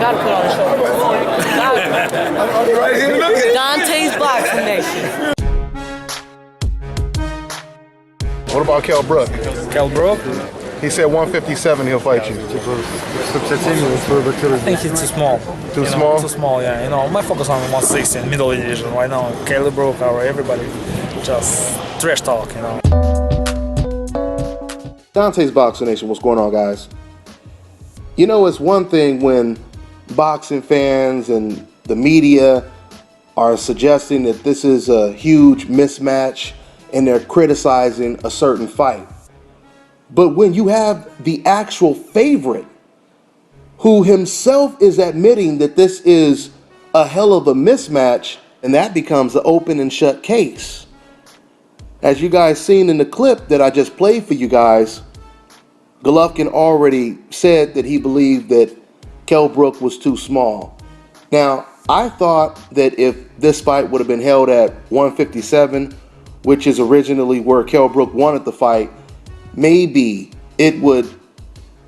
gotta put on a show. Right here looking. Dante's Boxing Nation. What about Kell Brook? Kell Brook? He said 157 he'll fight you. I think it's too small. Too small? Too small, yeah. You know, my focus on 160 in middle division right now. Kell Brook or everybody just trash talk, you know. Dante's Boxing Nation, what's going on, guys? You know, it's one thing when boxing fans and the media are suggesting that this is a huge mismatch and they're criticizing a certain fight. But when you have the actual favorite who himself is admitting that this is a hell of a mismatch, and that becomes an open and shut case. As you guys seen in the clip that I just played for you guys, Golovkin already said that he believed that Kell Brook was too small. Now, I thought that if this fight would have been held at 157, which is originally where Kell Brook wanted the fight, maybe it would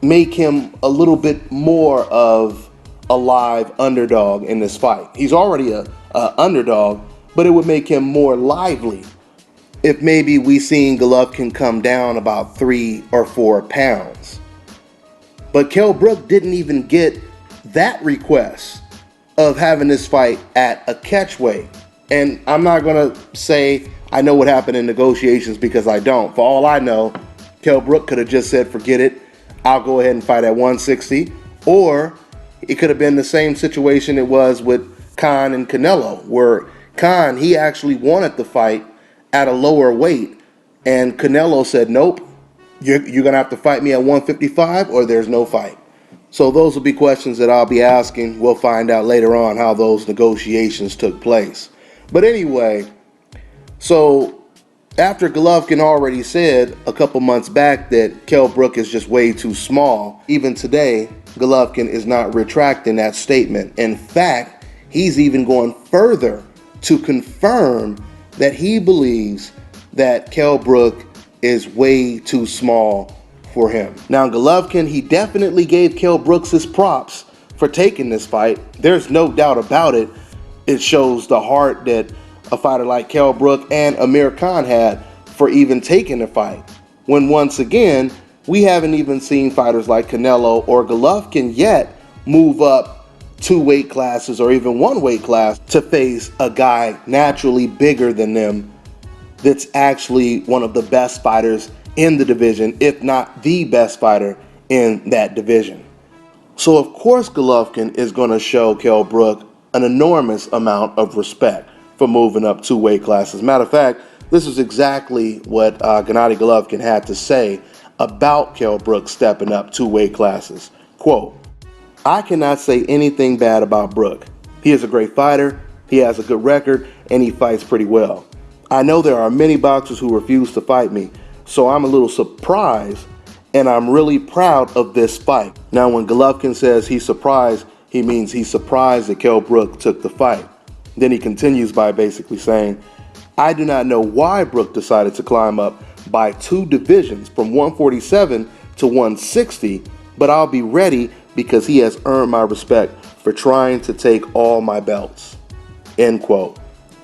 make him a little bit more of a live underdog in this fight. He's already a underdog, but it would make him more lively if maybe we seen Golovkin come down about 3 or 4 pounds. But Kell Brook didn't even get that request of having this fight at a catch weight. And I'm not gonna say I know what happened in negotiations because I don't. For all I know, Kell Brook could have just said, forget it, I'll go ahead and fight at 160. Or it could have been the same situation it was with Khan and Canelo, where Khan, he actually wanted the fight at a lower weight, and Canelo said, nope, you're gonna have to fight me at 155 or there's no fight. So those will be questions that I'll be asking. We'll find out later on how those negotiations took place. But anyway, so after Golovkin already said a couple months back that Kell Brook is just way too small, even today, Golovkin is not retracting that statement. In fact, he's even going further to confirm that he believes that Kell Brook is way too small for him. Now, Golovkin, he definitely gave Kell Brook his props for taking this fight. There's no doubt about it. It shows the heart that a fighter like Kell Brook and Amir Khan had for even taking the fight. When once again, we haven't even seen fighters like Canelo or Golovkin yet move up 2 weight classes or even 1 weight class to face a guy naturally bigger than them that's actually one of the best fighters in the division, if not the best fighter in that division. So of course Golovkin is going to show Kell Brook an enormous amount of respect for moving up 2 weight classes. Matter of fact, this is exactly what Gennady Golovkin had to say about Kell Brook stepping up 2 weight classes. Quote, I cannot say anything bad about Brook. He is a great fighter, he has a good record, and he fights pretty well. I know there are many boxers who refuse to fight me, so I'm a little surprised, and I'm really proud of this fight. Now, when Golovkin says he's surprised, he means he's surprised that Kell Brook took the fight. Then he continues by basically saying, I do not know why Brook decided to climb up by 2 divisions from 147 to 160, but I'll be ready because he has earned my respect for trying to take all my belts. End quote.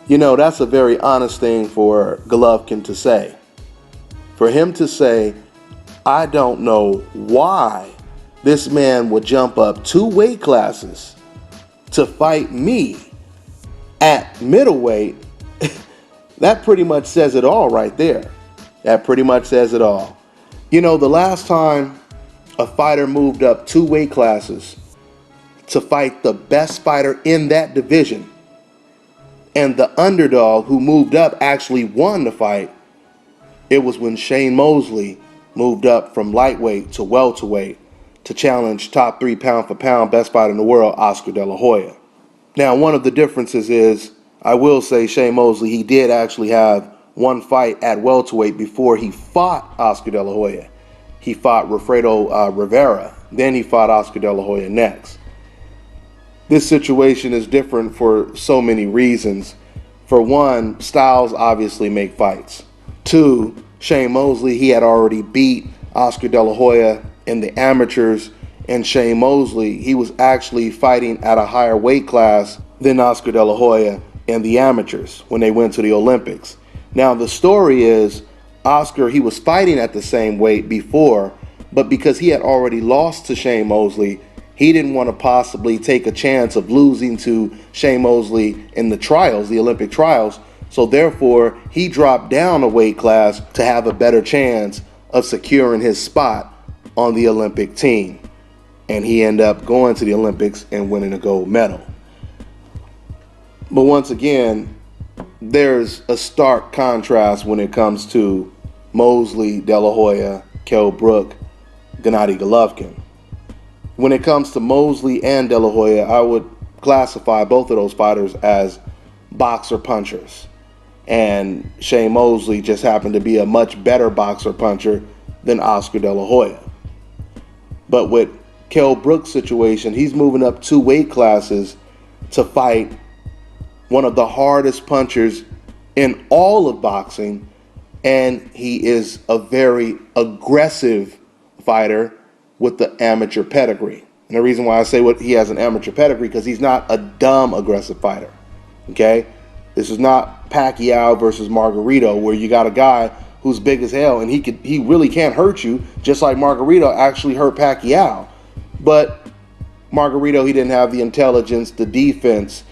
You know, that's a very honest thing for Golovkin to say. For him to say, I don't know why this man would jump up 2 weight classes to fight me at middleweight, that pretty much says it all right there. That pretty much says it all. You know, the last time a fighter moved up 2 weight classes to fight the best fighter in that division, and the underdog who moved up actually won the fight, it was when Shane Mosley moved up from lightweight to welterweight to challenge top 3 pound for pound best fighter in the world, Oscar De La Hoya. Now, one of the differences is, I will say Shane Mosley, he did actually have 1 fight at welterweight before he fought Oscar De La Hoya. He fought Wilfredo Rivera. Then he fought Oscar De La Hoya next. This situation is different for so many reasons. For one, styles obviously make fights. Two, Shane Mosley, he had already beat Oscar De La Hoya in the amateurs, and Shane Mosley, he was actually fighting at a higher weight class than Oscar De La Hoya in the amateurs when they went to the Olympics. Now the story is Oscar, he was fighting at the same weight before, but because he had already lost to Shane Mosley, he didn't want to possibly take a chance of losing to Shane Mosley in the trials, the Olympic trials. So therefore, he dropped down a weight class to have a better chance of securing his spot on the Olympic team. And he ended up going to the Olympics and winning a gold medal. But once again, there's a stark contrast when it comes to Mosley, De La Hoya, Kell Brook, Gennady Golovkin. When it comes to Mosley and De La Hoya, I would classify both of those fighters as boxer punchers. And Shane Mosley just happened to be a much better boxer puncher than Oscar De La Hoya. But with Kell Brook's situation, he's moving up 2 weight classes to fight one of the hardest punchers in all of boxing, and he is a very aggressive fighter with the amateur pedigree. And the reason why I say he has an amateur pedigree, because he's not a dumb aggressive fighter. Okay? This is not Pacquiao versus Margarito, where you got a guy who's big as hell and he really can't hurt you, just like Margarito actually hurt Pacquiao. But Margarito, he didn't have the intelligence, the defense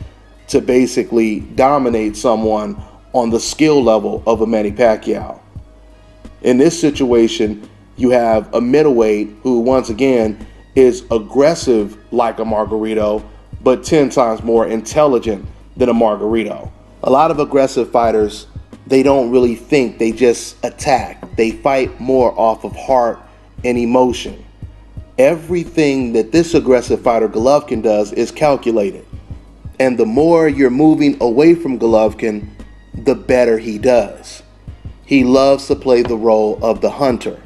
to basically dominate someone on the skill level of a Manny Pacquiao. In this situation, you have a middleweight who, once again, is aggressive like a Margarito, but 10 times more intelligent than a Margarito. A lot of aggressive fighters, they don't really think, they just attack. They fight more off of heart and emotion. Everything that this aggressive fighter Golovkin does is calculated. And the more you're moving away from Golovkin, the better he does. He loves to play the role of the hunter.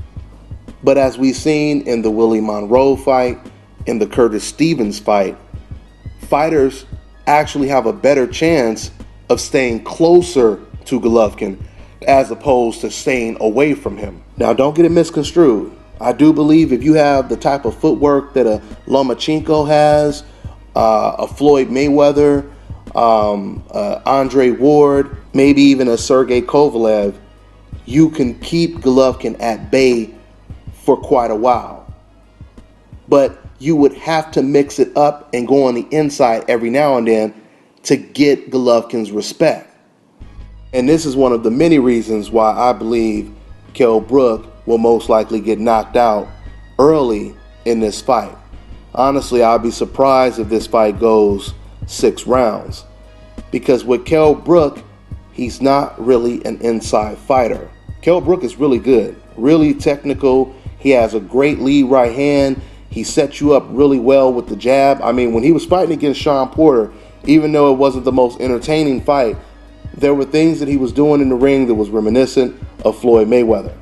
But as we've seen in the Willie Monroe fight, in the Curtis Stevens fight, fighters actually have a better chance of staying closer to Golovkin as opposed to staying away from him. Now, don't get it misconstrued. I do believe if you have the type of footwork that a Lomachenko has, a Floyd Mayweather, Andre Ward, maybe even a Sergey Kovalev, you can keep Golovkin at bay for quite a while. But you would have to mix it up and go on the inside every now and then to get Golovkin's respect. And this is one of the many reasons why I believe Kell Brook will most likely get knocked out early in this fight. Honestly, I'll be surprised if this fight goes 6 rounds. Because with Kell Brook, he's not really an inside fighter. Kell Brook is really good, really technical. He has a great lead right hand. He sets you up really well with the jab. I mean, when he was fighting against Sean Porter, even though it wasn't the most entertaining fight, there were things that he was doing in the ring that was reminiscent of Floyd Mayweather.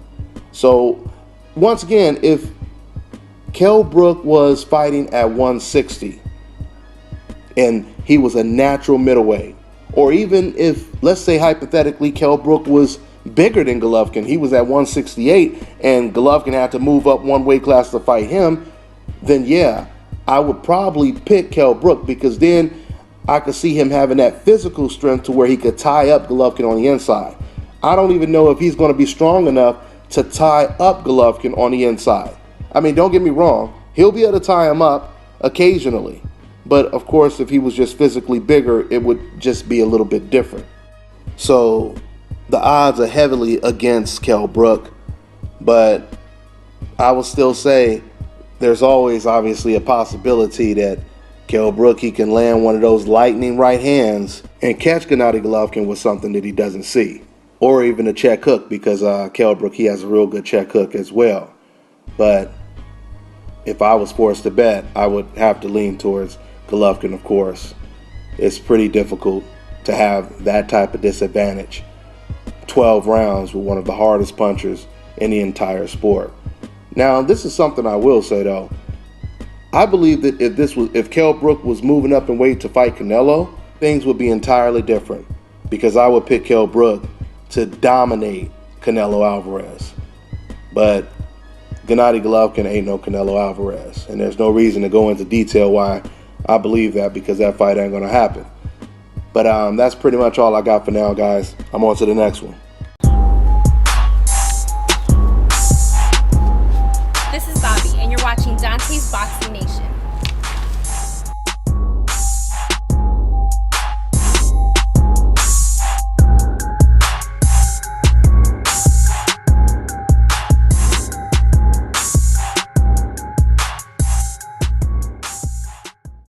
So, once again, if Kell Brook was fighting at 160 and he was a natural middleweight, or even if, let's say hypothetically, Kell Brook was bigger than Golovkin, he was at 168 and Golovkin had to move up 1 weight class to fight him, then yeah, I would probably pick Kell Brook, because then I could see him having that physical strength to where he could tie up Golovkin on the inside. I don't even know if he's going to be strong enough to tie up Golovkin on the inside. I mean, don't get me wrong, he'll be able to tie him up occasionally. But of course, if he was just physically bigger, it would just be a little bit different. So the odds are heavily against Kell Brook, but I will still say there's always obviously a possibility that Kell Brook, he can land one of those lightning right hands and catch Gennady Golovkin with something that he doesn't see. Or even a check hook, because Kell Brook, he has a real good check hook as well. But if I was forced to bet, I would have to lean towards Golovkin, of course. It's pretty difficult to have that type of disadvantage. 12 rounds with one of the hardest punchers in the entire sport. Now, this is something I will say though. I believe that if Kell Brook was moving up in weight to fight Canelo, things would be entirely different, because I would pick Kell Brook to dominate Canelo Alvarez. But Gennady Golovkin ain't no Canelo Alvarez. And there's no reason to go into detail why I believe that, because that fight ain't going to happen. But that's pretty much all I got for now, guys. I'm on to the next one. This is Bobby, and you're watching Dante's Boxing Nation.